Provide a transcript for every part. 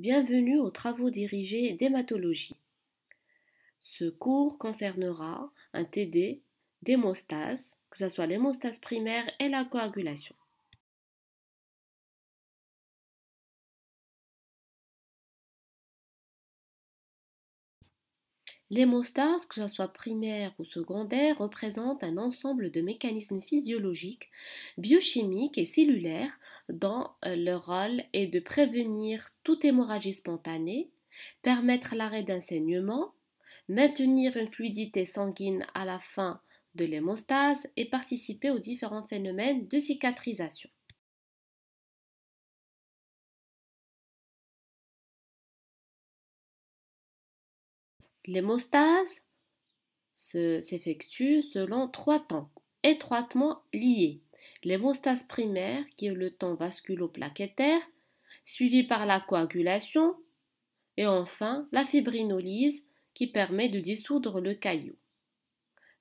Bienvenue aux travaux dirigés d'hématologie. Ce cours concernera un TD d'hémostase, que ce soit l'hémostase primaire et la coagulation. L'hémostase, que ce soit primaire ou secondaire, représente un ensemble de mécanismes physiologiques, biochimiques et cellulaires dont le rôle est de prévenir toute hémorragie spontanée, permettre l'arrêt d'un saignement, maintenir une fluidité sanguine à la fin de l'hémostase et participer aux différents phénomènes de cicatrisation. L'hémostase s'effectue selon trois temps, étroitement liés. L'hémostase primaire, qui est le temps vasculo-plaquettaire, suivi par la coagulation, et enfin la fibrinolyse, qui permet de dissoudre le caillou.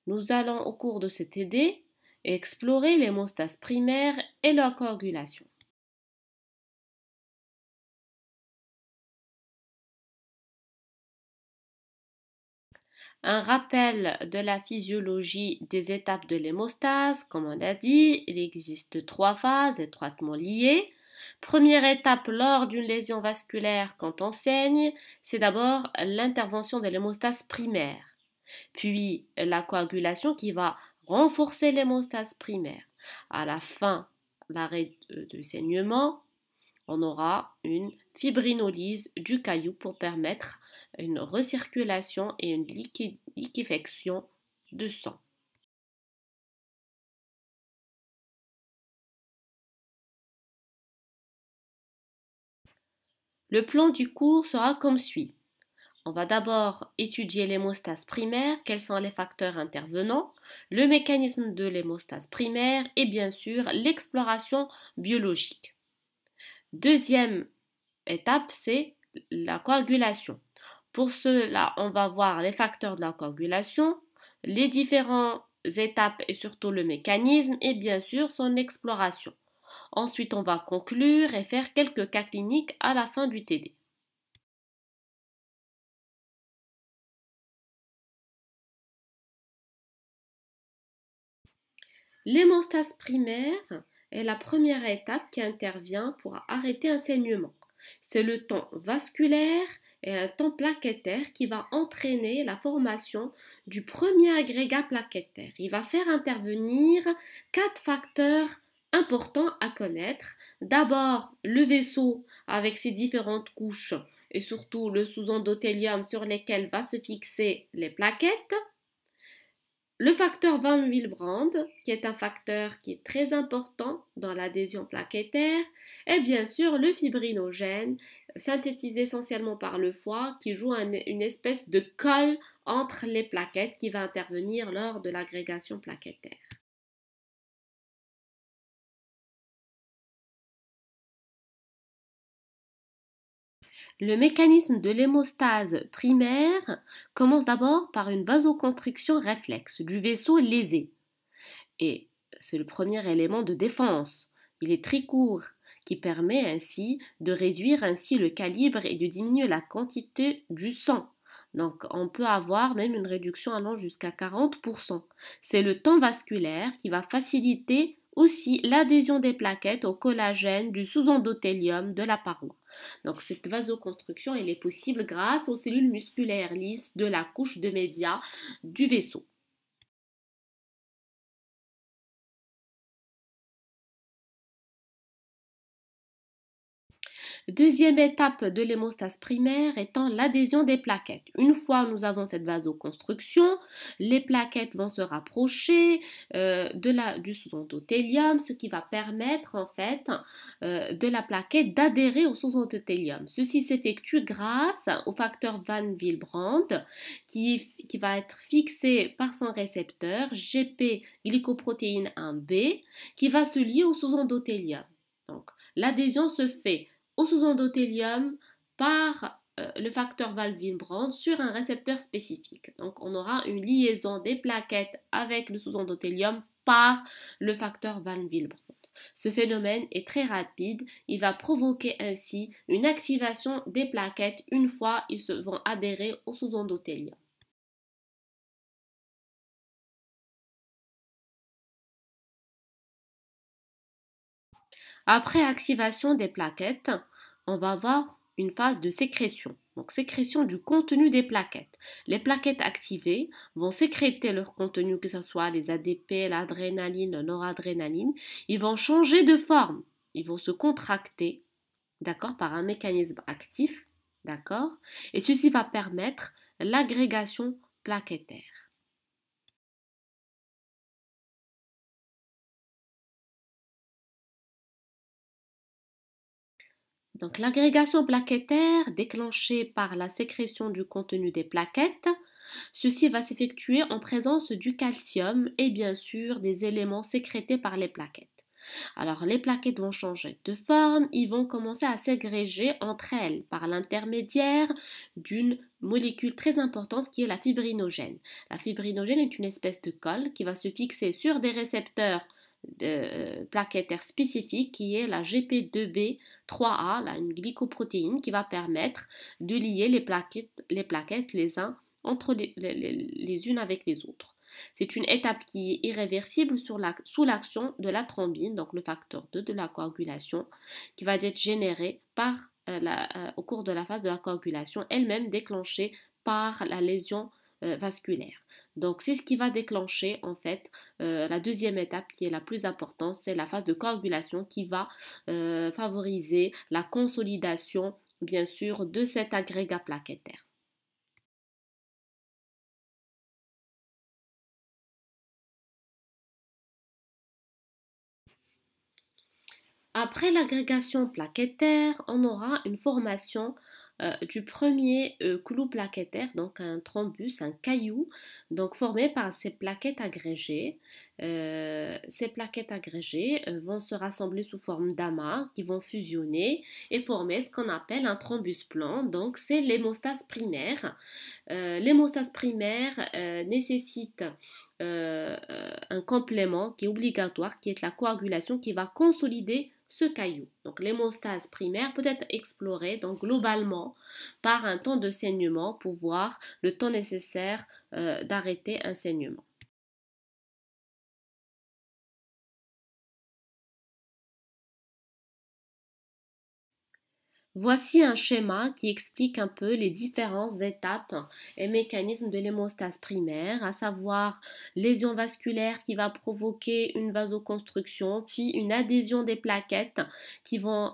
Nous allons au cours de cet TD explorer l'hémostase primaire et la coagulation. Un rappel de la physiologie des étapes de l'hémostase, comme on a dit, il existe trois phases étroitement liées. Première étape lors d'une lésion vasculaire quand on saigne, c'est d'abord l'intervention de l'hémostase primaire, puis la coagulation qui va renforcer l'hémostase primaire. À la fin, l'arrêt du saignement, on aura une fibrinolyse du caillou pour permettre une recirculation et une liquéfaction de sang. Le plan du cours sera comme suit. On va d'abord étudier l'hémostase primaire, quels sont les facteurs intervenants, le mécanisme de l'hémostase primaire et bien sûr l'exploration biologique. Deuxième étape, c'est la coagulation. Pour cela, on va voir les facteurs de la coagulation, les différentes étapes et surtout le mécanisme et bien sûr son exploration. Ensuite, on va conclure et faire quelques cas cliniques à la fin du TD. L'hémostase primaire est la première étape qui intervient pour arrêter un saignement. C'est le temps vasculaire et un temps plaquettaire qui va entraîner la formation du premier agrégat plaquettaire. Il va faire intervenir quatre facteurs importants à connaître. D'abord, le vaisseau avec ses différentes couches et surtout le sous-endothélium sur lesquels va se fixer les plaquettes. Le facteur Van Willebrand, qui est un facteur qui est très important dans l'adhésion plaquettaire, et bien sûr le fibrinogène, synthétisé essentiellement par le foie, qui joue une espèce de colle entre les plaquettes qui va intervenir lors de l'agrégation plaquettaire. Le mécanisme de l'hémostase primaire commence d'abord par une vasoconstriction réflexe du vaisseau lésé. Et c'est le premier élément de défense. Il est très court, qui permet ainsi de réduire ainsi le calibre et de diminuer la quantité du sang. Donc on peut avoir même une réduction allant jusqu'à 40%. C'est le temps vasculaire qui va faciliter aussi l'adhésion des plaquettes au collagène du sous-endothélium de la paroi. Donc cette vasoconstruction elle est possible grâce aux cellules musculaires lisses de la couche de média du vaisseau. Deuxième étape de l'hémostase primaire étant l'adhésion des plaquettes. Une fois nous avons cette vasoconstruction, les plaquettes vont se rapprocher du sous-endothélium, ce qui va permettre en fait de la plaquette d'adhérer au sous-endothélium. Ceci s'effectue grâce au facteur Van Willebrand qui va être fixé par son récepteur GP glycoprotéine 1B qui va se lier au sous-endothélium. Donc l'adhésion se fait au sous-endothélium par le facteur Van Willebrand sur un récepteur spécifique. Donc on aura une liaison des plaquettes avec le sous-endothélium par le facteur Van Willebrand. Ce phénomène est très rapide, il va provoquer ainsi une activation des plaquettes une fois ils se vont adhérer au sous-endothélium. Après activation des plaquettes, on va avoir une phase de sécrétion. Donc sécrétion du contenu des plaquettes. Les plaquettes activées vont sécréter leur contenu, que ce soit les ADP, l'adrénaline, la noradrénaline. Ils vont changer de forme. Ils vont se contracter, d'accord, par un mécanisme actif, d'accord, et ceci va permettre l'agrégation plaquettaire. Donc l'agrégation plaquettaire déclenchée par la sécrétion du contenu des plaquettes, ceci va s'effectuer en présence du calcium et bien sûr des éléments sécrétés par les plaquettes. Alors les plaquettes vont changer de forme, ils vont commencer à s'agréger entre elles par l'intermédiaire d'une molécule très importante qui est la fibrinogène. La fibrinogène est une espèce de colle qui va se fixer sur des récepteurs plaquettaires spécifiques qui est la GP2B3A, une glycoprotéine qui va permettre de lier les plaquettes les uns entre les unes avec les autres. C'est une étape qui est irréversible sous l'action de la thrombine, donc le facteur 2 de la coagulation, qui va être généré au cours de la phase de la coagulation, elle-même déclenchée par la lésion vasculaire. Donc c'est ce qui va déclencher en fait la deuxième étape qui est la plus importante, c'est la phase de coagulation qui va favoriser la consolidation bien sûr de cet agrégat plaquettaire. Après l'agrégation plaquettaire, on aura une formation du premier clou plaquettaire, donc un thrombus, un caillou, donc formé par ces plaquettes agrégées. Ces plaquettes agrégées vont se rassembler sous forme d'amas qui vont fusionner et former ce qu'on appelle un thrombus plan. Donc c'est l'hémostase primaire. L'hémostase primaire nécessite un complément qui est obligatoire, qui est la coagulation qui va consolider ce caillou. Donc l'hémostase primaire peut être explorée donc globalement par un temps de saignement pour voir le temps nécessaire d'arrêter un saignement. Voici un schéma qui explique un peu les différentes étapes et mécanismes de l'hémostase primaire, à savoir lésion vasculaire qui va provoquer une vasoconstruction, puis une adhésion des plaquettes qui vont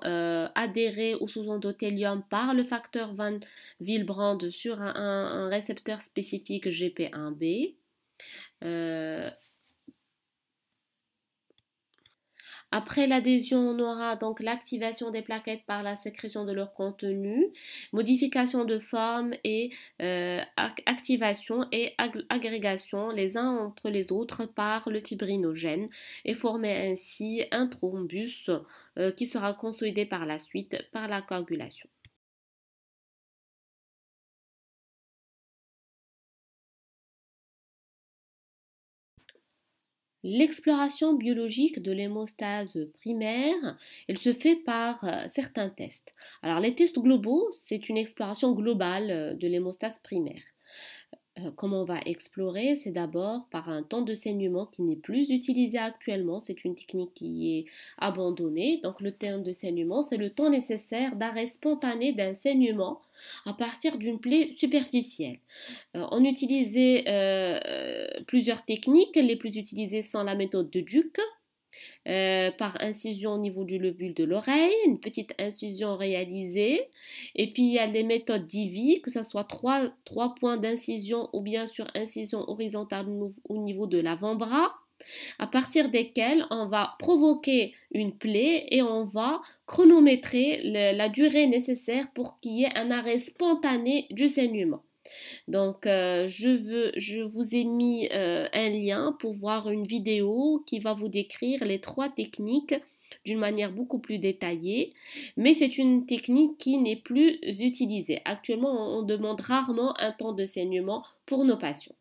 adhérer au sous-endothélium par le facteur Van Willebrand sur un récepteur spécifique GP1B. Après l'adhésion, on aura donc l'activation des plaquettes par la sécrétion de leur contenu, modification de forme et activation et agrégation les uns entre les autres par le fibrinogène et former ainsi un thrombus qui sera consolidé par la suite par la coagulation. L'exploration biologique de l'hémostase primaire, elle se fait par certains tests. Alors les tests globaux, c'est une exploration globale de l'hémostase primaire. Comment on va explorer? C'est d'abord par un temps de saignement qui n'est plus utilisé actuellement. C'est une technique qui est abandonnée. Donc le temps de saignement, c'est le temps nécessaire d'arrêt spontané d'un saignement à partir d'une plaie superficielle. On utilisait plusieurs techniques. Les plus utilisées sont la méthode de Duc, par incision au niveau du lobule de l'oreille, une petite incision réalisée. Et puis il y a les méthodes d'IVI, que ce soit trois points d'incision ou bien sur incision horizontale au niveau de l'avant-bras, à partir desquels on va provoquer une plaie et on va chronométrer la durée nécessaire pour qu'il y ait un arrêt spontané du saignement. Donc, je vous ai mis un lien pour voir une vidéo qui va vous décrire les trois techniques d'une manière beaucoup plus détaillée, mais c'est une technique qui n'est plus utilisée. Actuellement, on demande rarement un temps de saignement pour nos patients.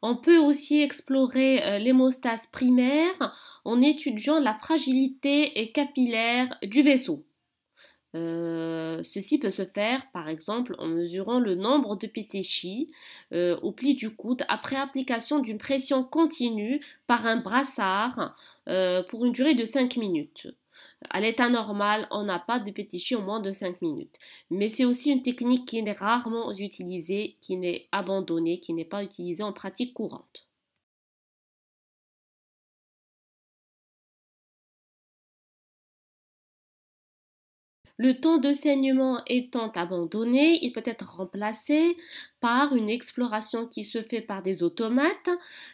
On peut aussi explorer l'hémostase primaire en étudiant la fragilité capillaire du vaisseau. Ceci peut se faire par exemple en mesurant le nombre de pétéchies au pli du coude après application d'une pression continue par un brassard pour une durée de 5 minutes. À l'état normal, on n'a pas de pétéchie en moins de 5 minutes. Mais c'est aussi une technique qui est rarement utilisée, qui n'est abandonnée, qui n'est pas utilisée en pratique courante. Le temps de saignement étant abandonné, il peut être remplacé par une exploration qui se fait par des automates.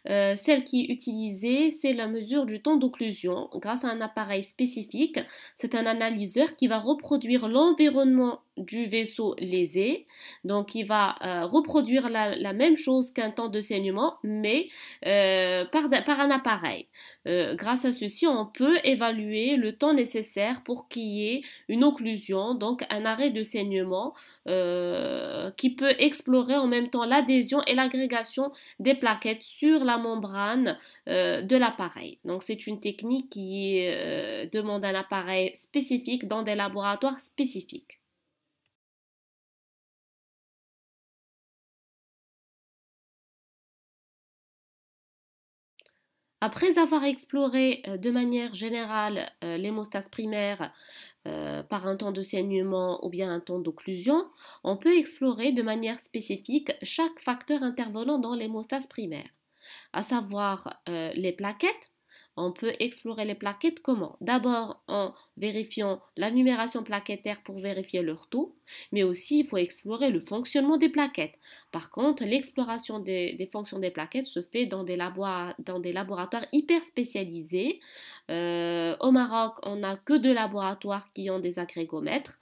Celle qui est utilisée, c'est la mesure du temps d'occlusion grâce à un appareil spécifique. C'est un analyseur qui va reproduire l'environnement du vaisseau lésé. Donc, il va reproduire la même chose qu'un temps de saignement, mais par un appareil. Grâce à ceci, on peut évaluer le temps nécessaire pour qu'il y ait une occlusion, donc un arrêt de saignement qui peut explorer en même temps l'adhésion et l'agrégation des plaquettes sur la membrane de l'appareil. Donc c'est une technique qui demande un appareil spécifique dans des laboratoires spécifiques. Après avoir exploré de manière générale l'hémostase primaire par un temps de saignement ou bien un temps d'occlusion, on peut explorer de manière spécifique chaque facteur intervenant dans l'hémostase primaire, à savoir les plaquettes. On peut explorer les plaquettes comment? D'abord en vérifiant la numération plaquettaire pour vérifier leur taux, mais aussi il faut explorer le fonctionnement des plaquettes. Par contre, l'exploration des fonctions des plaquettes se fait dans des laboratoires hyper spécialisés. Au Maroc, on n'a que deux laboratoires qui ont des agrégomètres.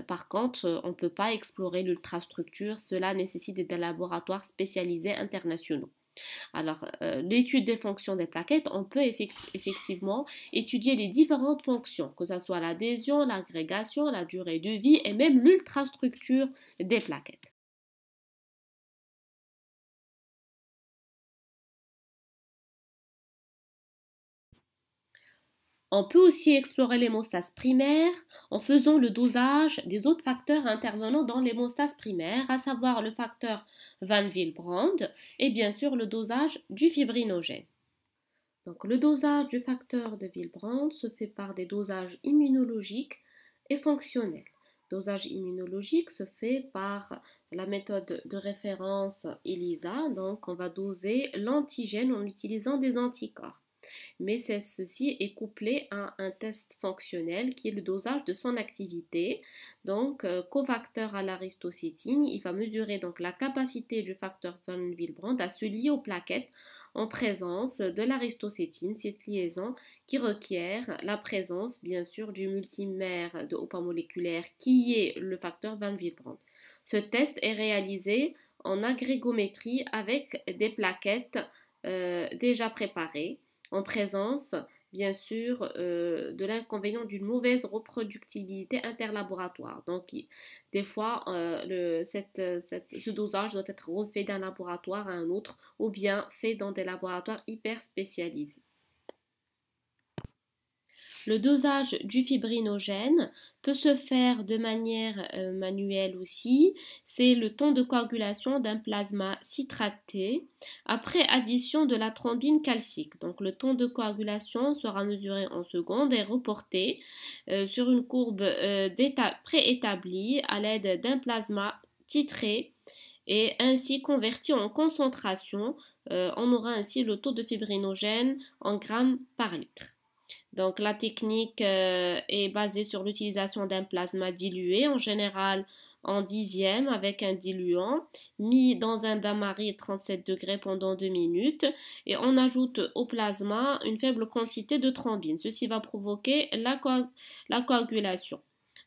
Par contre, on ne peut pas explorer l'ultrastructure. Cela nécessite des laboratoires spécialisés internationaux. Alors, l'étude des fonctions des plaquettes, on peut effectivement étudier les différentes fonctions, que ce soit l'adhésion, l'agrégation, la durée de vie et même l'ultrastructure des plaquettes. On peut aussi explorer l'hémostase primaire en faisant le dosage des autres facteurs intervenant dans l'hémostase primaire, à savoir le facteur Van Willebrand et bien sûr le dosage du fibrinogène. Donc, le dosage du facteur de Willebrand se fait par des dosages immunologiques et fonctionnels. Le dosage immunologique se fait par la méthode de référence ELISA, donc on va doser l'antigène en utilisant des anticorps. Mais ceci est couplé à un test fonctionnel qui est le dosage de son activité. Donc, cofacteur à l'aristocétine, il va mesurer donc la capacité du facteur Van Willebrand à se lier aux plaquettes en présence de l'aristocétine, cette liaison qui requiert la présence bien sûr du multimère de haut pas moléculaire qui est le facteur Van Willebrand. Ce test est réalisé en agrégométrie avec des plaquettes déjà préparées en présence, bien sûr, de l'inconvénient d'une mauvaise reproductibilité interlaboratoire. Donc, des fois, ce dosage doit être refait d'un laboratoire à un autre ou bien fait dans des laboratoires hyper spécialisés. Le dosage du fibrinogène peut se faire de manière manuelle aussi. C'est le temps de coagulation d'un plasma citraté après addition de la thrombine calcique. Donc le temps de coagulation sera mesuré en secondes et reporté sur une courbe préétablie à l'aide d'un plasma titré et ainsi converti en concentration. On aura ainsi le taux de fibrinogène en grammes par litre. Donc la technique est basée sur l'utilisation d'un plasma dilué, en général en dixième avec un diluant, mis dans un bain-marie 37 degrés pendant 2 minutes et on ajoute au plasma une faible quantité de thrombine. Ceci va provoquer la coagulation.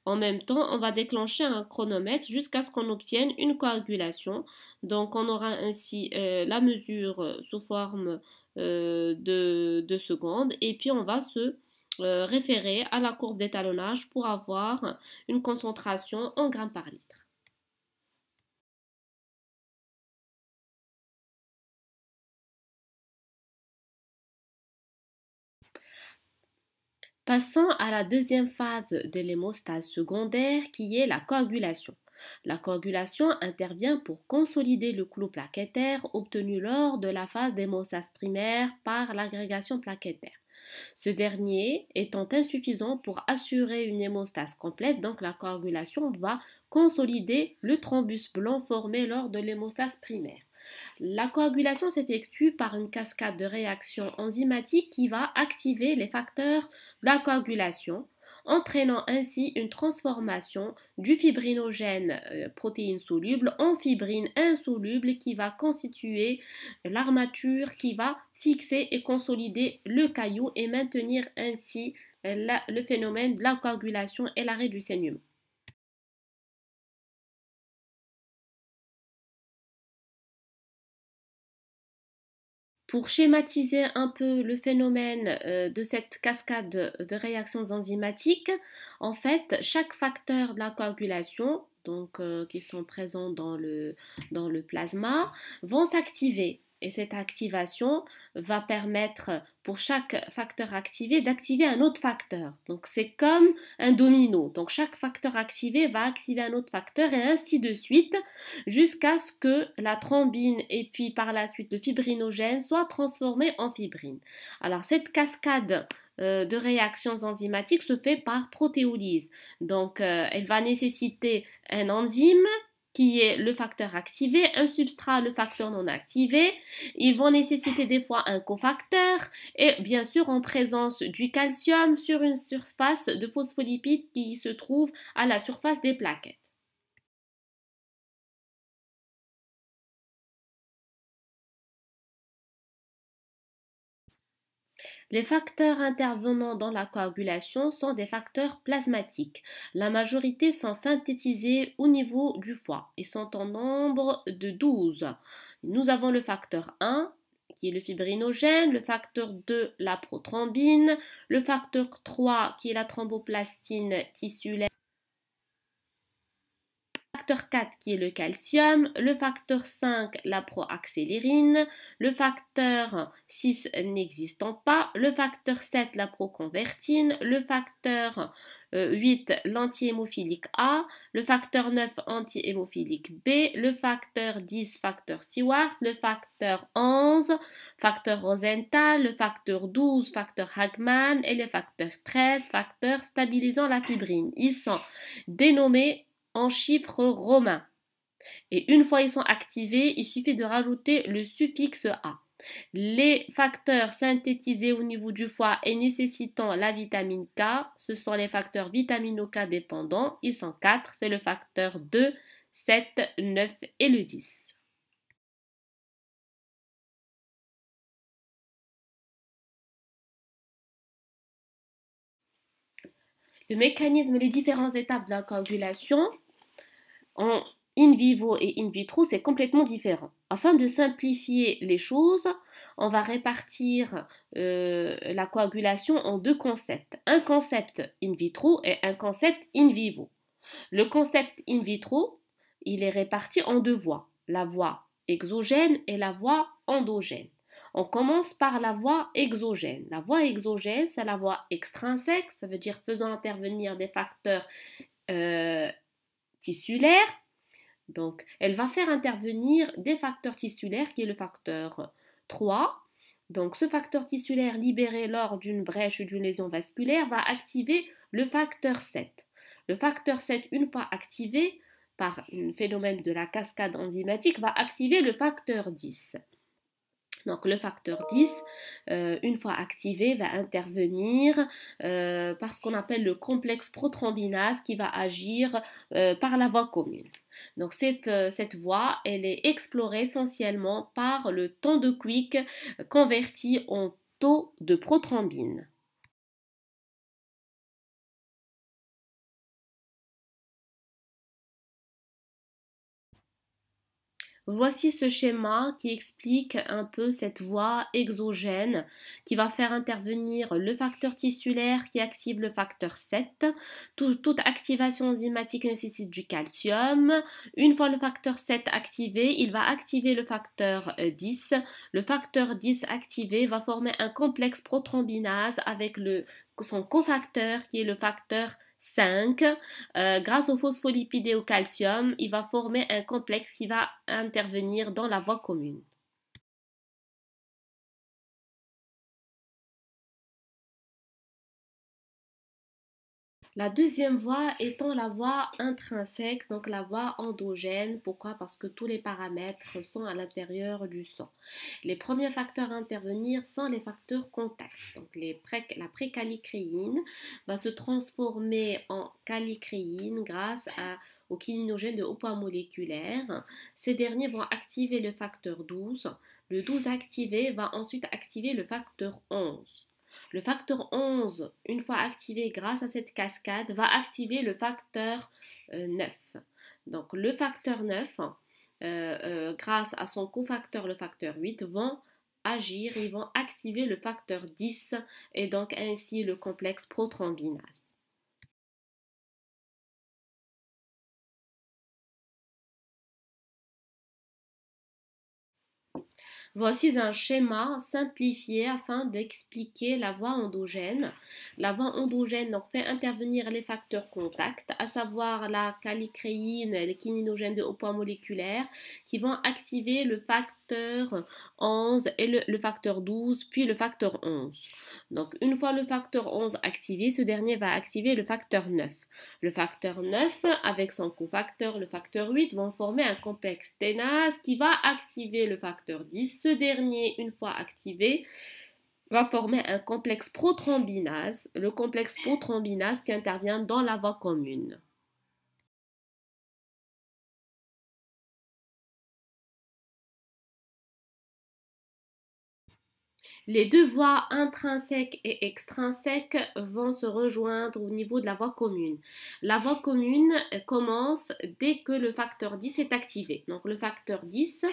En même temps, on va déclencher un chronomètre jusqu'à ce qu'on obtienne une coagulation. Donc on aura ainsi la mesure sous forme de secondes et puis on va se référer à la courbe d'étalonnage pour avoir une concentration en grammes par litre. Passons à la deuxième phase de l'hémostase secondaire qui est la coagulation. La coagulation intervient pour consolider le clot plaquettaire obtenu lors de la phase d'hémostase primaire par l'agrégation plaquettaire. Ce dernier étant insuffisant pour assurer une hémostase complète, donc la coagulation va consolider le thrombus blanc formé lors de l'hémostase primaire. La coagulation s'effectue par une cascade de réactions enzymatiques qui va activer les facteurs de la coagulation, entraînant ainsi une transformation du fibrinogène protéine soluble en fibrine insoluble qui va constituer l'armature qui va fixer et consolider le caillou et maintenir ainsi le phénomène de la coagulation et l'arrêt du saignement. Pour schématiser un peu le phénomène de cette cascade de réactions enzymatiques, en fait, chaque facteur de la coagulation, donc qui sont présents dans le plasma, vont s'activer. Et cette activation va permettre pour chaque facteur activé d'activer un autre facteur. Donc c'est comme un domino. Donc chaque facteur activé va activer un autre facteur et ainsi de suite jusqu'à ce que la thrombine et puis par la suite le fibrinogène soient transformés en fibrine. Alors cette cascade de réactions enzymatiques se fait par protéolyse. Donc elle va nécessiter un enzyme qui est le facteur activé, un substrat, le facteur non activé. Ils vont nécessiter des fois un cofacteur et bien sûr en présence du calcium sur une surface de phospholipides qui se trouve à la surface des plaquettes. Les facteurs intervenant dans la coagulation sont des facteurs plasmatiques. La majorité sont synthétisés au niveau du foie et sont en nombre de 12. Nous avons le facteur 1 qui est le fibrinogène, le facteur 2 la prothrombine, le facteur 3 qui est la thromboplastine tissulaire, facteur 4 qui est le calcium, le facteur 5 la proaccélérine, le facteur 6 n'existant pas, le facteur 7 la proconvertine, le facteur 8 l'antihémophilique A, le facteur 9 antihémophilique B, le facteur 10 facteur Stewart, le facteur 11 facteur Rosenthal, le facteur 12 facteur Hagman et le facteur 13 facteur stabilisant la fibrine. Ils sont dénommés en chiffres romains. Et une fois ils sont activés, il suffit de rajouter le suffixe A. Les facteurs synthétisés au niveau du foie et nécessitant la vitamine K, ce sont les facteurs vitamino-K dépendants. Ils sont 4, c'est le facteur 2, 7, 9 et le 10. Le mécanisme, les différentes étapes de la coagulation en in vivo et in vitro, c'est complètement différent. Afin de simplifier les choses, on va répartir la coagulation en deux concepts. Un concept in vitro et un concept in vivo. Le concept in vitro, il est réparti en deux voies. La voie exogène et la voie endogène. On commence par la voie exogène. La voie exogène, c'est la voie extrinsèque, ça veut dire faisant intervenir des facteurs tissulaires. Donc, elle va faire intervenir des facteurs tissulaires qui est le facteur 3. Donc, ce facteur tissulaire libéré lors d'une brèche ou d'une lésion vasculaire va activer le facteur 7. Le facteur 7, une fois activé par un phénomène de la cascade enzymatique, va activer le facteur 10. Donc le facteur 10, une fois activé, va intervenir par ce qu'on appelle le complexe prothrombinase qui va agir par la voie commune. Donc cette voie, elle est explorée essentiellement par le temps de Quick converti en taux de prothrombine. Voici ce schéma qui explique un peu cette voie exogène qui va faire intervenir le facteur tissulaire qui active le facteur 7. Toute activation enzymatique nécessite du calcium. Une fois le facteur 7 activé, il va activer le facteur 10. Le facteur 10 activé va former un complexe prothrombinase avec son cofacteur qui est le facteur 5. Grâce aux phospholipides et au calcium, il va former un complexe qui va intervenir dans la voie commune. La deuxième voie étant la voie intrinsèque, donc la voie endogène. Pourquoi? Parce que tous les paramètres sont à l'intérieur du sang. Les premiers facteurs à intervenir sont les facteurs contacts. Donc la précalicréine va se transformer en calicréine grâce aux kininogènes de haut poids moléculaire. Ces derniers vont activer le facteur 12. Le 12 activé va ensuite activer le facteur 11. Le facteur 11, une fois activé grâce à cette cascade, va activer le facteur 9. Donc le facteur 9, grâce à son cofacteur, le facteur 8, vont agir, ils vont activer le facteur 10 et donc ainsi le complexe prothrombinase. Voici un schéma simplifié afin d'expliquer la voie endogène. La voie endogène donc, fait intervenir les facteurs contacts, à savoir la calicréine et les kininogènes de haut poids moléculaire, qui vont activer le facteur 11 et le facteur 12, puis le facteur 11. Donc, une fois le facteur 11 activé, ce dernier va activer le facteur 9. Le facteur 9, avec son cofacteur, le facteur 8, vont former un complexe ténase qui va activer le facteur 10. Ce dernier, une fois activé, va former un complexe prothrombinase, le complexe prothrombinase qui intervient dans la voie commune. Les deux voies intrinsèques et extrinsèques vont se rejoindre au niveau de la voie commune. La voie commune commence dès que le facteur 10 est activé. Donc le facteur 10,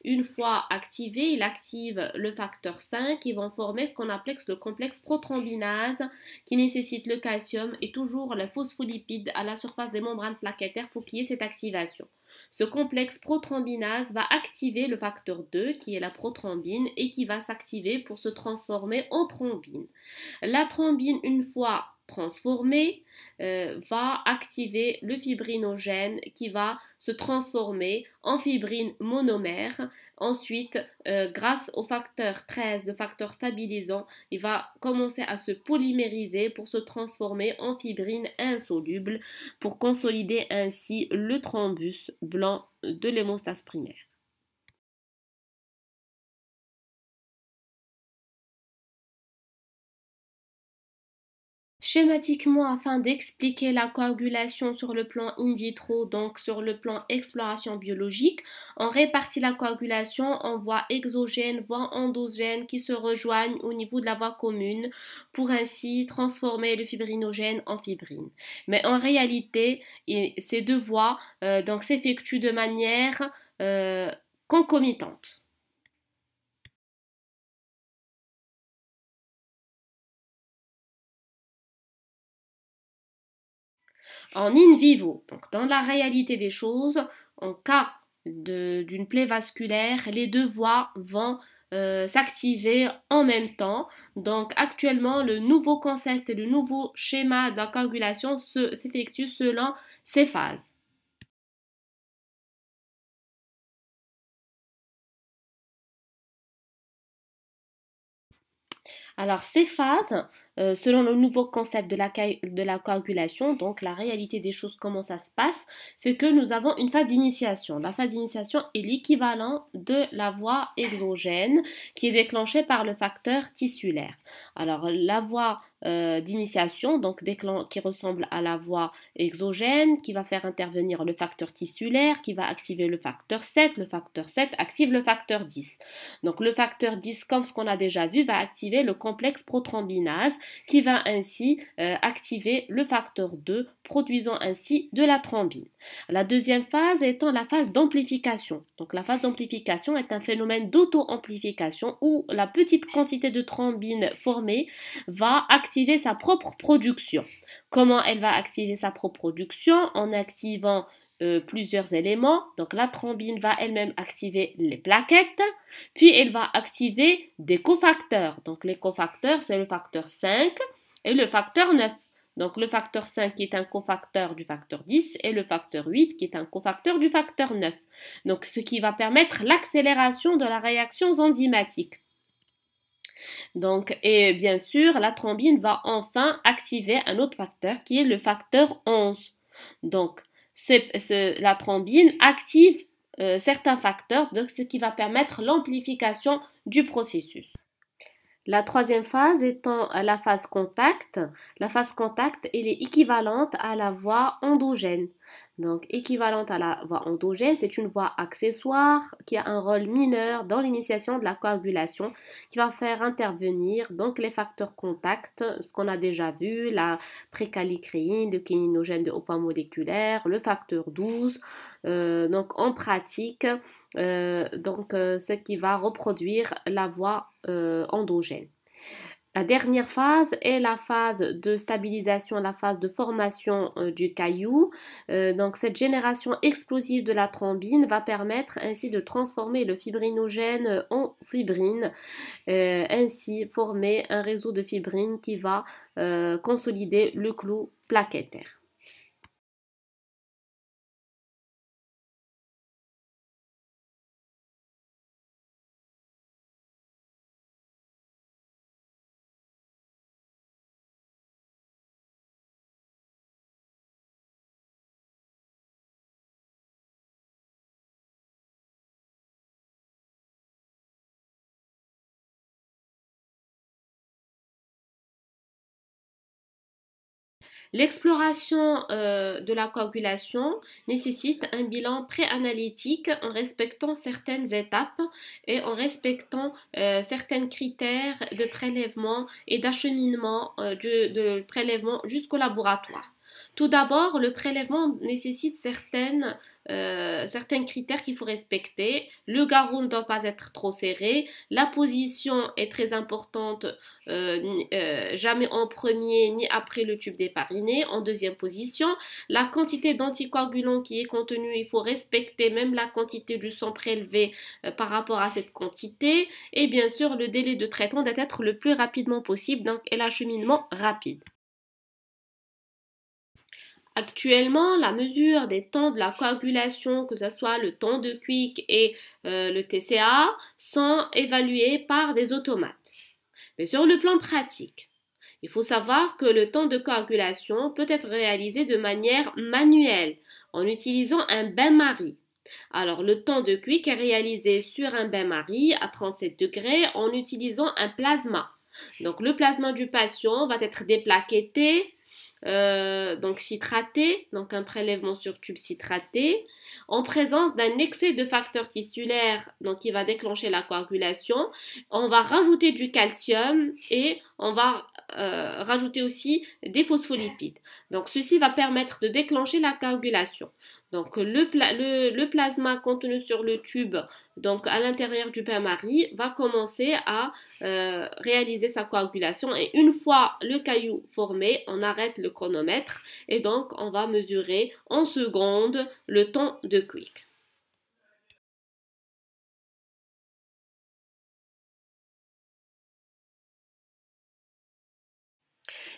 une fois activé, il active le facteur 5 qui vont former ce qu'on appelle le complexe prothrombinase qui nécessite le calcium et toujours le phospholipide à la surface des membranes plaquettaires pour qu'il y ait cette activation. Ce complexe prothrombinase va activer le facteur 2 qui est la prothrombine et qui va s'activer pour se transformer en thrombine. La thrombine, une fois transformée, va activer le fibrinogène qui va se transformer en fibrine monomère. Ensuite, grâce au facteur 13, le facteur stabilisant, il va commencer à se polymériser pour se transformer en fibrine insoluble pour consolider ainsi le thrombus blanc de l'hémostase primaire. Schématiquement, afin d'expliquer la coagulation sur le plan in vitro, donc sur le plan exploration biologique, on répartit la coagulation en voies exogènes, voies endogènes qui se rejoignent au niveau de la voie commune pour ainsi transformer le fibrinogène en fibrine. Mais en réalité, ces deux voies s'effectuent de manière concomitante. En in vivo, donc dans la réalité des choses, en cas d'une plaie vasculaire, les deux voies vont s'activer en même temps. Donc actuellement, le nouveau concept et le nouveau schéma de la coagulation s'effectue selon ces phases. Alors, ces phases, selon le nouveau concept de la coagulation, donc la réalité des choses, comment ça se passe, c'est que nous avons une phase d'initiation. La phase d'initiation est l'équivalent de la voie exogène qui est déclenchée par le facteur tissulaire. Alors, la voie d'initiation, donc qui ressemble à la voie exogène, qui va faire intervenir le facteur tissulaire, qui va activer le facteur 7. Le facteur 7 active le facteur 10. Donc le facteur 10, comme ce qu'on a déjà vu, va activer le complexe prothrombinase qui va ainsi activer le facteur 2, produisant ainsi de la thrombine. La deuxième phase étant la phase d'amplification. Donc la phase d'amplification est un phénomène d'auto-amplification où la petite quantité de thrombine formée va activer sa propre production. Comment elle va activer sa propre production? En activant plusieurs éléments. Donc la thrombine va elle-même activer les plaquettes, puis elle va activer des cofacteurs. Donc les cofacteurs, c'est le facteur 5 et le facteur 9. Donc le facteur 5 qui est un cofacteur du facteur 10 et le facteur 8 qui est un cofacteur du facteur 9. Donc ce qui va permettre l'accélération de la réaction enzymatique. Donc, et bien sûr, la thrombine va enfin activer un autre facteur qui est le facteur 11. Donc, la thrombine active certains facteurs, donc ce qui va permettre l'amplification du processus. La troisième phase étant la phase contact. La phase contact, elle est équivalente à la voie endogène. Donc, équivalente à la voie endogène, c'est une voie accessoire qui a un rôle mineur dans l'initiation de la coagulation, qui va faire intervenir donc les facteurs contact, ce qu'on a déjà vu, la précalicréine, le kininogène de haut point moléculaire, le facteur 12. Donc, en pratique, ce qui va reproduire la voie endogène. La dernière phase est la phase de stabilisation, la phase de formation du caillou. Donc cette génération explosive de la thrombine va permettre ainsi de transformer le fibrinogène en fibrine, ainsi former un réseau de fibrine qui va consolider le clou plaquettaire. L'exploration de la coagulation nécessite un bilan préanalytique en respectant certaines étapes et en respectant certains critères de prélèvement et d'acheminement de prélèvement jusqu'au laboratoire. Tout d'abord, le prélèvement nécessite certains critères qu'il faut respecter. Le garrot ne doit pas être trop serré. La position est très importante, jamais en premier ni après le tube d'Épariné. En deuxième position, la quantité d'anticoagulant qui est contenue, il faut respecter même la quantité du sang prélevé par rapport à cette quantité. Et bien sûr, le délai de traitement doit être le plus rapidement possible, donc, et l'acheminement rapide. Actuellement, la mesure des temps de la coagulation, que ce soit le temps de Quick et le TCA, sont évalués par des automates. Mais sur le plan pratique, il faut savoir que le temps de coagulation peut être réalisé de manière manuelle en utilisant un bain-marie. Alors, le temps de Quick est réalisé sur un bain-marie à 37 degrés en utilisant un plasma. Donc, le plasma du patient va être déplaquetté, donc citraté, donc un prélèvement sur tube citraté, en présence d'un excès de facteurs tissulaires, donc qui va déclencher la coagulation. On va rajouter du calcium et on va rajouter aussi des phospholipides. Donc ceci va permettre de déclencher la coagulation. Donc le plasma contenu sur le tube, donc à l'intérieur du bain-marie, va commencer à réaliser sa coagulation et une fois le caillou formé, on arrête le chronomètre et donc on va mesurer en secondes le temps de Quick.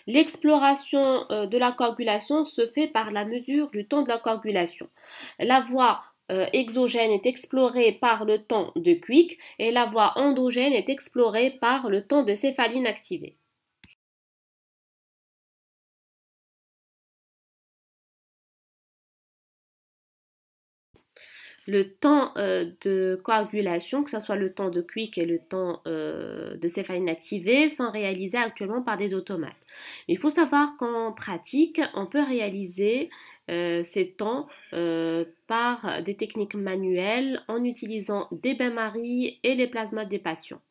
L'exploration de la coagulation se fait par la mesure du temps de la coagulation. La voie exogène est explorée par le temps de Quick et la voie endogène est explorée par le temps de céphaline activée. Le temps de coagulation, que ce soit le temps de Quick et le temps de céphaline activée, sont réalisés actuellement par des automates. Mais il faut savoir qu'en pratique, on peut réaliser ces temps par des techniques manuelles en utilisant des bains-maries et les plasmas des patients.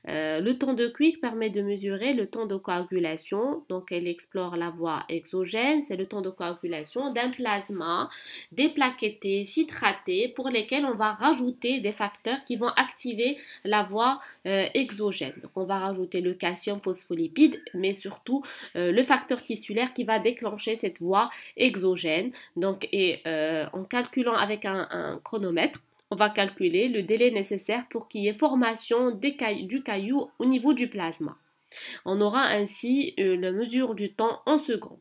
Le temps de Quick permet de mesurer le temps de coagulation. Donc, elle explore la voie exogène. C'est le temps de coagulation d'un plasma déplaquetté, citraté, pour lesquels on va rajouter des facteurs qui vont activer la voie exogène. Donc, on va rajouter le calcium phospholipide, mais surtout le facteur tissulaire qui va déclencher cette voie exogène. Donc, en calculant avec un chronomètre, on va calculer le délai nécessaire pour qu'il y ait formation du caillou au niveau du plasma. On aura ainsi la mesure du temps en secondes.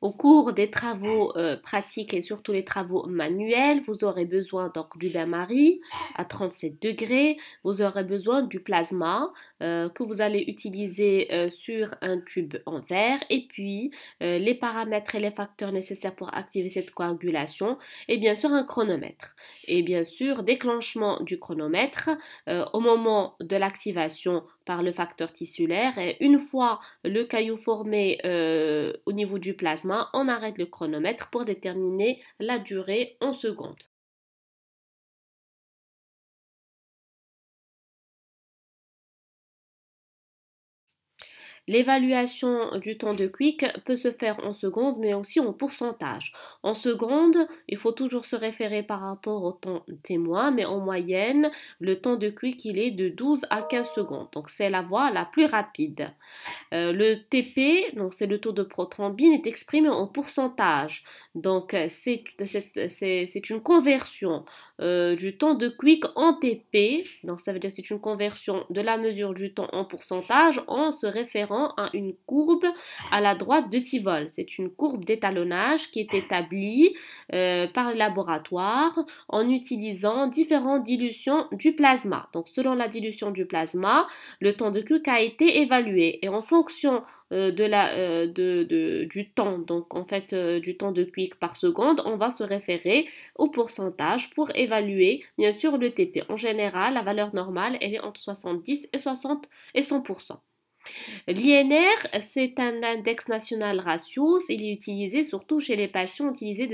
Au cours des travaux pratiques et surtout les travaux manuels, vous aurez besoin donc du bain-marie à 37 degrés. Vous aurez besoin du plasma que vous allez utiliser sur un tube en verre. Et puis les paramètres et les facteurs nécessaires pour activer cette coagulation. Et bien sûr un chronomètre. Et bien sûr déclenchement du chronomètre au moment de l'activation par le facteur tissulaire. Et une fois le caillou formé au niveau du plasma, on arrête le chronomètre pour déterminer la durée en secondes. L'évaluation du temps de Quick peut se faire en secondes, mais aussi en pourcentage. En secondes, il faut toujours se référer par rapport au temps témoin, mais en moyenne, le temps de Quick, il est de 12 à 15 secondes. Donc, c'est la voie la plus rapide. Le TP, donc c'est le taux de prothrombine, est exprimé en pourcentage. Donc, c'est une conversion du temps de Quick en TP. Donc, ça veut dire que c'est une conversion de la mesure du temps en pourcentage en se référant à une courbe à la droite de Tivol. C'est une courbe d'étalonnage qui est établie par le laboratoire en utilisant différentes dilutions du plasma. Donc, selon la dilution du plasma, le temps de Quick a été évalué. Et en fonction du temps, donc en fait du temps de Quick par seconde, on va se référer au pourcentage pour évaluer bien sûr le TP. En général, la valeur normale, elle est entre 70 et 100%. L'INR, c'est un index national ratios. Il est utilisé surtout chez les patients utilisés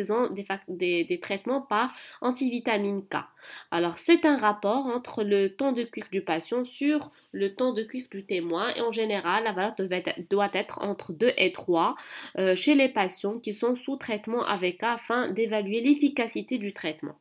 des traitements par antivitamine K. Alors, c'est un rapport entre le temps de Quick du patient sur le temps de Quick du témoin. Et en général, la valeur doit être entre 2 et 3 chez les patients qui sont sous traitement avec K afin d'évaluer l'efficacité du traitement.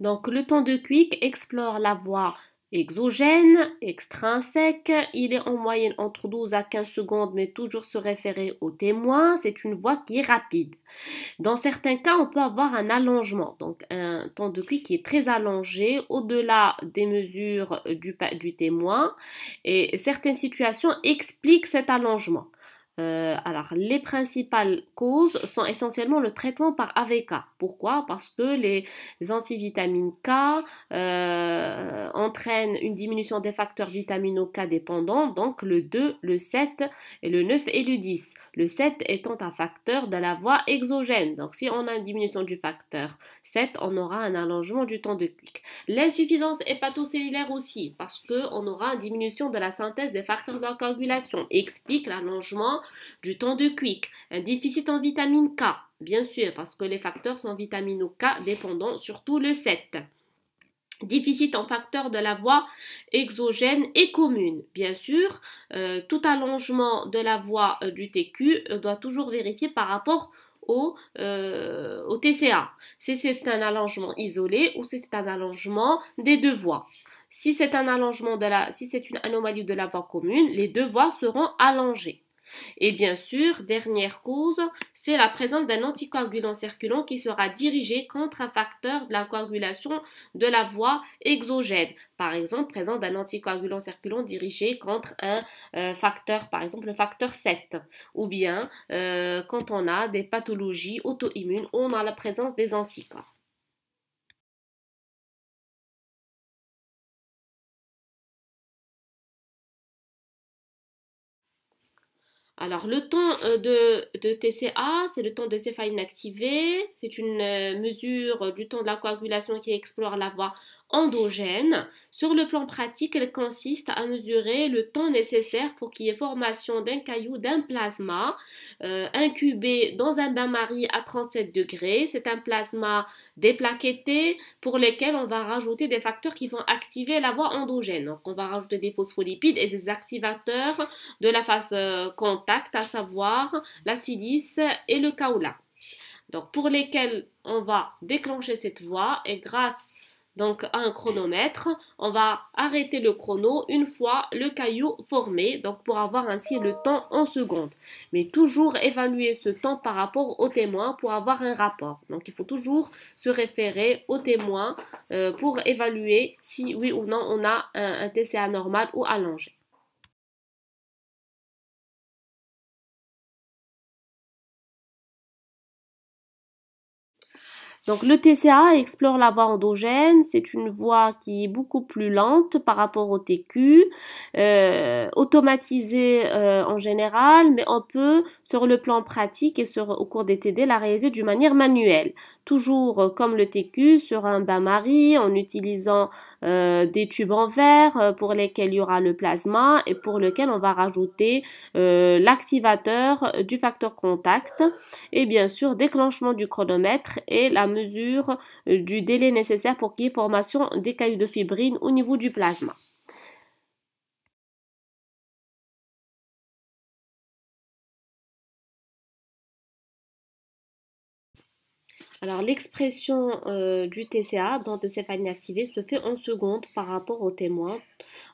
Donc, le temps de Quick explore la voie exogène, extrinsèque. Il est en moyenne entre 12 à 15 secondes, mais toujours se référer au témoin. C'est une voie qui est rapide. Dans certains cas, on peut avoir un allongement, donc un temps de Quick qui est très allongé au-delà des mesures du témoin. Et certaines situations expliquent cet allongement. Alors, les principales causes sont essentiellement le traitement par AVK. Pourquoi? Parce que les antivitamines K entraînent une diminution des facteurs vitamino K dépendants, donc le 2, le 7, et le 9 et le 10. Le 7 étant un facteur de la voie exogène. Donc, si on a une diminution du facteur 7, on aura un allongement du temps de Quick. L'insuffisance hépatocellulaire aussi, parce qu'on aura une diminution de la synthèse des facteurs de la coagulation, explique l'allongement du temps de Quick. Un déficit en vitamine K, bien sûr, parce que les facteurs sont vitamino K dépendants, surtout le 7. Déficit en facteurs de la voie exogène et commune. Bien sûr, tout allongement de la voie du TQ doit toujours vérifier par rapport au TCA. Si c'est un allongement isolé ou si c'est un allongement des deux voies. Si c'est si c'est une anomalie de la voie commune, les deux voies seront allongées. Et bien sûr, dernière cause, c'est la présence d'un anticoagulant circulant qui sera dirigé contre un facteur de la coagulation de la voie exogène. Par exemple, présence d'un anticoagulant circulant dirigé contre un facteur, par exemple le facteur 7. Ou bien quand on a des pathologies auto-immunes, on a la présence des anticorps. Alors, le temps de TCA, c'est le temps de céphaline activée. C'est une mesure du temps de la coagulation qui explore la voie endogène. Sur le plan pratique, elle consiste à mesurer le temps nécessaire pour qu'il y ait formation d'un caillou, d'un plasma incubé dans un bain-marie à 37 degrés. C'est un plasma déplaquetté pour lesquels on va rajouter des facteurs qui vont activer la voie endogène. Donc, on va rajouter des phospholipides et des activateurs de la phase contact, à savoir la silice et le kaolin. Donc, pour lesquels on va déclencher cette voie et grâce donc à un chronomètre, on va arrêter le chrono une fois le caillou formé, donc pour avoir ainsi le temps en secondes. Mais toujours évaluer ce temps par rapport au témoin pour avoir un rapport. Donc il faut toujours se référer au témoin pour évaluer si oui ou non on a un TCA normal ou allongé. Donc le TCA explore la voie endogène, c'est une voie qui est beaucoup plus lente par rapport au TQ, automatisée en général, mais on peut sur le plan pratique et au cours des TD la réaliser d'une manière manuelle. Toujours comme le TQ sur un bain-marie en utilisant des tubes en verre pour lesquels il y aura le plasma et pour lequel on va rajouter l'activateur du facteur contact et bien sûr déclenchement du chronomètre et la mesure du délai nécessaire pour qu'il y ait formation des cailloux de fibrine au niveau du plasma. Alors, l'expression du TCA dans de céphaline activée se fait en secondes par rapport au témoin.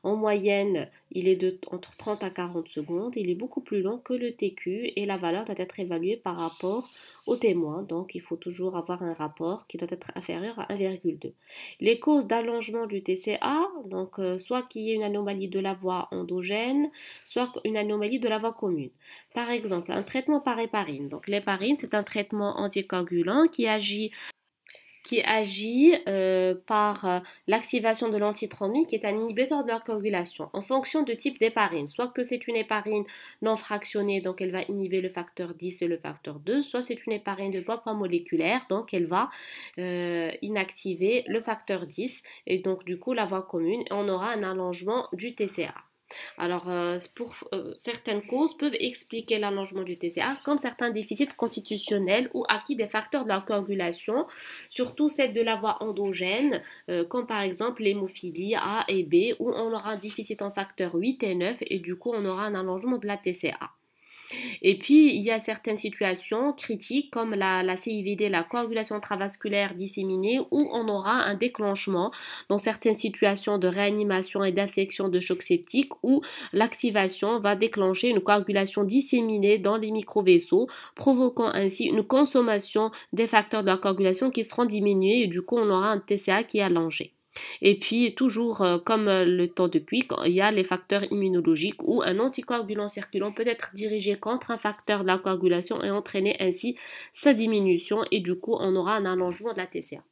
En moyenne, il est entre 30 à 40 secondes. Il est beaucoup plus long que le TQ et la valeur doit être évaluée par rapport au témoin. Donc, il faut toujours avoir un rapport qui doit être inférieur à 1,2. Les causes d'allongement du TCA, donc soit qu'il y ait une anomalie de la voie endogène, soit une anomalie de la voie commune. Par exemple, un traitement par héparine. Donc, l'héparine, c'est un traitement anticoagulant qui agit par l'activation de l'antithrombine qui est un inhibiteur de la coagulation en fonction de type d'héparine. Soit que c'est une héparine non fractionnée, donc elle va inhiber le facteur 10 et le facteur 2, soit c'est une héparine de poids moléculaire, donc elle va inactiver le facteur 10 et donc du coup la voie commune et on aura un allongement du TCA. Alors, certaines causes peuvent expliquer l'allongement du TCA, comme certains déficits constitutionnels ou acquis des facteurs de la coagulation, surtout celles de la voie endogène, comme par exemple l'hémophilie A et B, où on aura un déficit en facteurs 8 et 9, et du coup on aura un allongement de la TCA. Et puis, il y a certaines situations critiques comme la CIVD, la coagulation intravasculaire disséminée, où on aura un déclenchement dans certaines situations de réanimation et d'infection de choc septique, où l'activation va déclencher une coagulation disséminée dans les microvaisseaux, provoquant ainsi une consommation des facteurs de la coagulation qui seront diminués et du coup, on aura un TCA qui est allongé. Et puis, toujours comme le temps de Quick, il y a les facteurs immunologiques où un anticoagulant circulant peut être dirigé contre un facteur de la coagulation et entraîner ainsi sa diminution et du coup, on aura un allongement de la TCA.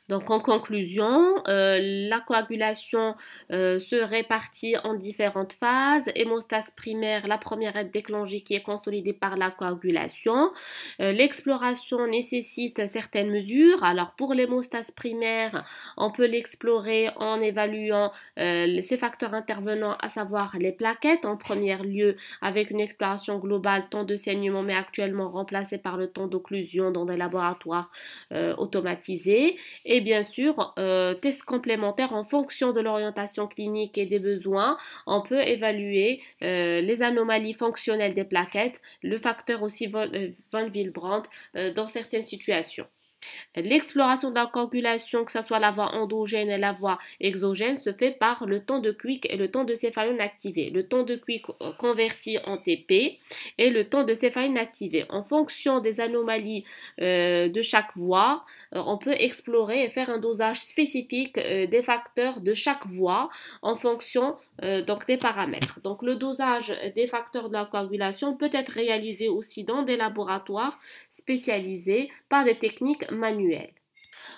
Donc en conclusion, la coagulation se répartit en différentes phases. Hémostase primaire, la première est déclenchée qui est consolidée par la coagulation. L'exploration nécessite certaines mesures. Alors pour l'hémostase primaire, on peut l'explorer en évaluant ces facteurs intervenants, à savoir les plaquettes en premier lieu avec une exploration globale temps de saignement mais actuellement remplacée par le temps d'occlusion dans des laboratoires automatisés. Et bien sûr, tests complémentaires en fonction de l'orientation clinique et des besoins. On peut évaluer les anomalies fonctionnelles des plaquettes, le facteur aussi von Willebrand dans certaines situations. L'exploration de la coagulation, que ce soit la voie endogène et la voie exogène, se fait par le temps de Quick et le temps de céphaline activé. Le temps de Quick converti en TP et le temps de céphaline activé. En fonction des anomalies de chaque voie, on peut explorer et faire un dosage spécifique des facteurs de chaque voie en fonction donc des paramètres. Donc le dosage des facteurs de la coagulation peut être réalisé aussi dans des laboratoires spécialisés par des techniques manuelles.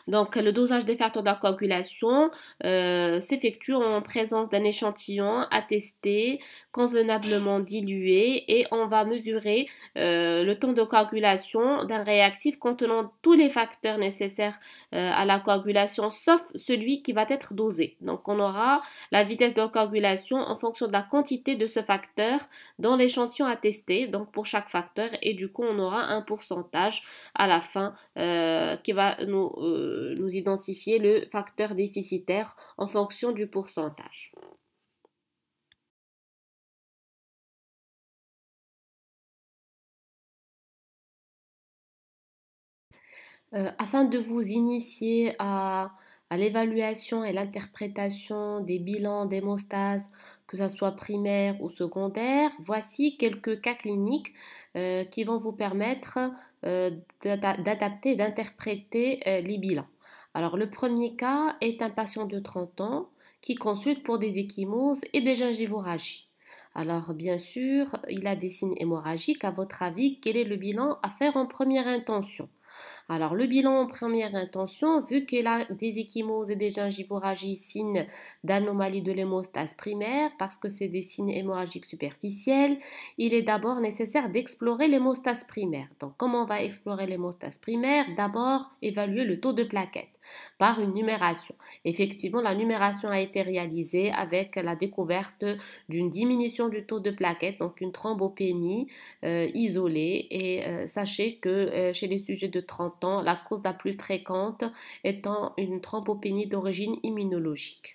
Donc, le dosage des facteurs de la coagulation s'effectue en présence d'un échantillon à tester convenablement dilué et on va mesurer le temps de coagulation d'un réactif contenant tous les facteurs nécessaires à la coagulation sauf celui qui va être dosé. Donc on aura la vitesse de coagulation en fonction de la quantité de ce facteur dans l'échantillon à tester, donc pour chaque facteur, et du coup on aura un pourcentage à la fin qui va nous identifier le facteur déficitaire en fonction du pourcentage. Afin de vous initier à l'évaluation et l'interprétation des bilans d'hémostase, que ce soit primaire ou secondaire, voici quelques cas cliniques qui vont vous permettre d'adapter et d'interpréter les bilans. Alors, le premier cas est un patient de 30 ans qui consulte pour des ecchymoses et des gingivorragies. Alors, bien sûr, il a des signes hémorragiques. À votre avis, quel est le bilan à faire en première intention? Alors, le bilan en première intention, vu qu'il a des ecchymoses et des gingivorragies, signes d'anomalie de l'hémostase primaire, parce que c'est des signes hémorragiques superficiels, il est d'abord nécessaire d'explorer l'hémostase primaire. Donc, comment on va explorer l'hémostase primaire? D'abord, évaluer le taux de plaquettes par une numération. Effectivement, la numération a été réalisée avec la découverte d'une diminution du taux de plaquettes, donc une thrombopénie isolée. Et sachez que chez les sujets de 30 ans, la cause la plus fréquente étant une thrombopénie d'origine immunologique.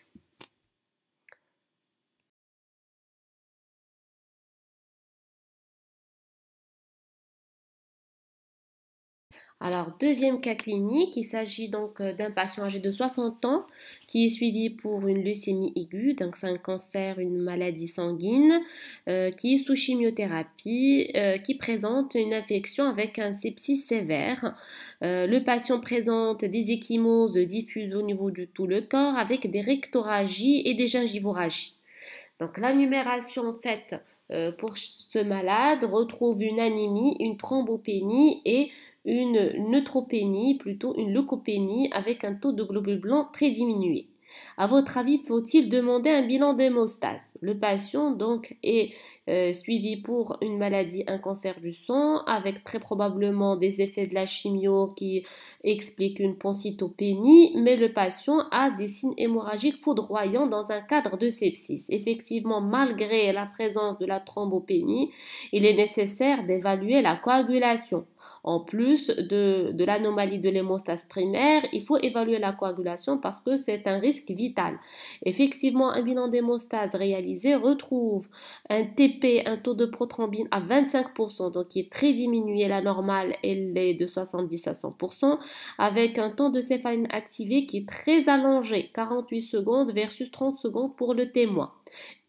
Alors, deuxième cas clinique, il s'agit donc d'un patient âgé de 60 ans qui est suivi pour une leucémie aiguë, donc c'est un cancer, une maladie sanguine, qui est sous chimiothérapie, qui présente une infection avec un sepsis sévère. Le patient présente des ecchymoses diffuses au niveau de tout le corps avec des rectorragies et des gingivorragies. Donc la numération faite pour ce malade retrouve une anémie, une thrombopénie et une neutropénie, plutôt une leucopénie avec un taux de globules blancs très diminué. À votre avis, faut-il demander un bilan d'hémostase? Le patient donc est suivi pour une maladie, un cancer du sang, avec très probablement des effets de la chimio qui expliquent une pancytopénie, mais le patient a des signes hémorragiques foudroyants dans un cadre de sepsis. Effectivement, malgré la présence de la thrombopénie, il est nécessaire d'évaluer la coagulation. En plus de l'anomalie de l'hémostase primaire, il faut évaluer la coagulation parce que c'est un risque vital. Effectivement, un bilan d'hémostase réalisé retrouve un TP, un taux de prothrombine à 25%, donc qui est très diminué. La normale, elle est de 70 à 100%, avec un temps de céphaline activé qui est très allongé, 48 secondes versus 30 secondes pour le témoin.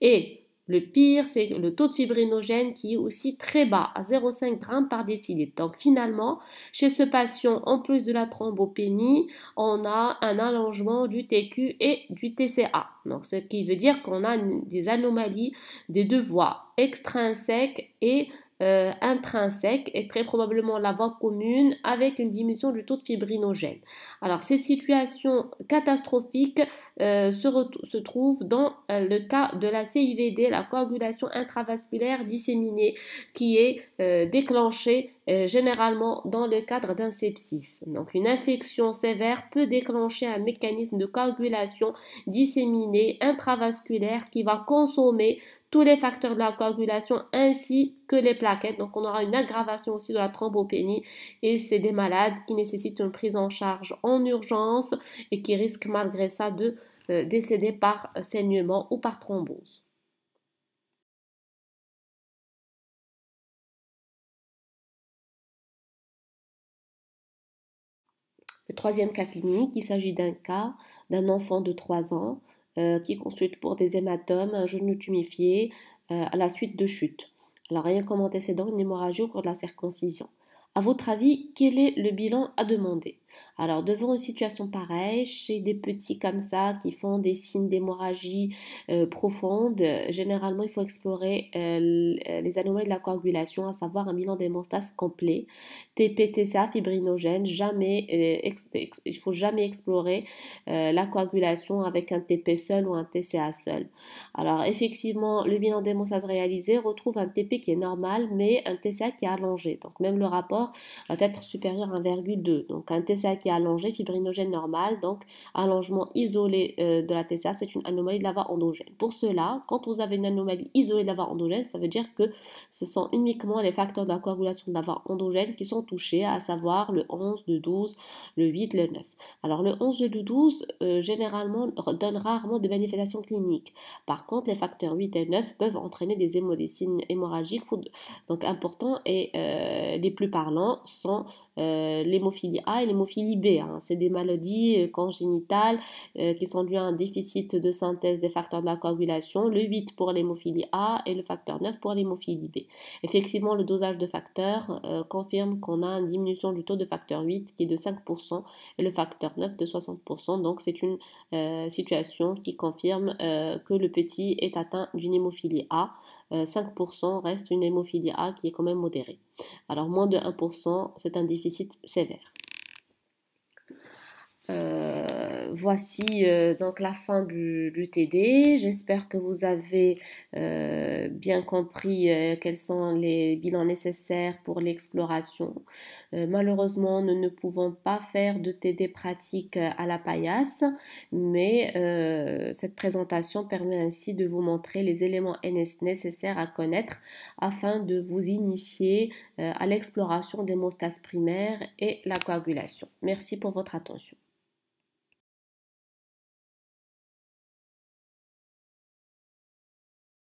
Et le pire, c'est le taux de fibrinogène qui est aussi très bas, à 0,5 g par décilitre. Donc finalement, chez ce patient, en plus de la thrombopénie, on a un allongement du TQ et du TCA. Donc ce qui veut dire qu'on a des anomalies des deux voies, extrinsèques et intrinsèque et très probablement la voie commune avec une diminution du taux de fibrinogène. Alors ces situations catastrophiques se trouvent dans le cas de la CIVD, la coagulation intravasculaire disséminée, qui est déclenchée généralement dans le cadre d'un sepsis. Donc une infection sévère peut déclencher un mécanisme de coagulation disséminée intravasculaire qui va consommer tous les facteurs de la coagulation ainsi que les plaquettes. Donc on aura une aggravation aussi de la thrombopénie et c'est des malades qui nécessitent une prise en charge en urgence et qui risquent malgré ça de décéder par saignement ou par thrombose. Le troisième cas clinique, il s'agit d'un cas d'un enfant de 3 ans qui consulte pour des hématomes, un genou tuméfié à la suite de chute. Alors, rien comme antécédent, une hémorragie au cours de la circoncision. À votre avis, quel est le bilan à demander? Alors, devant une situation pareille, chez des petits comme ça qui font des signes d'hémorragie profonde, généralement, il faut explorer les anomalies de la coagulation, à savoir un bilan d'hémostase complet, TP, TCA, fibrinogène. Jamais, il faut jamais explorer la coagulation avec un TP seul ou un TCA seul. Alors, effectivement, le bilan d'hémostase réalisé retrouve un TP qui est normal, mais un TCA qui est allongé. Donc, même le rapport va être supérieur à 1,2. Donc, un TCA qui est allongé, fibrinogène normal, donc allongement isolé de la TCA, c'est une anomalie de la voie endogène. Pour cela, quand vous avez une anomalie isolée de la voie endogène, ça veut dire que ce sont uniquement les facteurs de la coagulation de la voie endogène qui sont touchés, à savoir le 11, le 12, le 8, le 9. Alors, le 11 et le 12, généralement, donnent rarement de manifestations cliniques. Par contre, les facteurs 8 et 9 peuvent entraîner des signes hémorragiques donc importants, et les plus parlants sont l'hémophilie A et l'hémophilie B. Hein. C'est des maladies congénitales qui sont dues à un déficit de synthèse des facteurs de la coagulation, le 8 pour l'hémophilie A et le facteur 9 pour l'hémophilie B. Effectivement, le dosage de facteurs confirme qu'on a une diminution du taux de facteur 8 qui est de 5% et le facteur 9 de 60%. Donc, c'est une situation qui confirme que le petit est atteint d'une hémophilie A. 5% reste une hémophilie A qui est quand même modérée. Alors, moins de 1%, c'est un déficit sévère. Voici donc la fin du TD. J'espère que vous avez bien compris quels sont les bilans nécessaires pour l'exploration. Malheureusement, nous ne pouvons pas faire de TD pratique à la paillasse, mais cette présentation permet ainsi de vous montrer les éléments nécessaires à connaître afin de vous initier à l'exploration des hémostases primaires et la coagulation. Merci pour votre attention.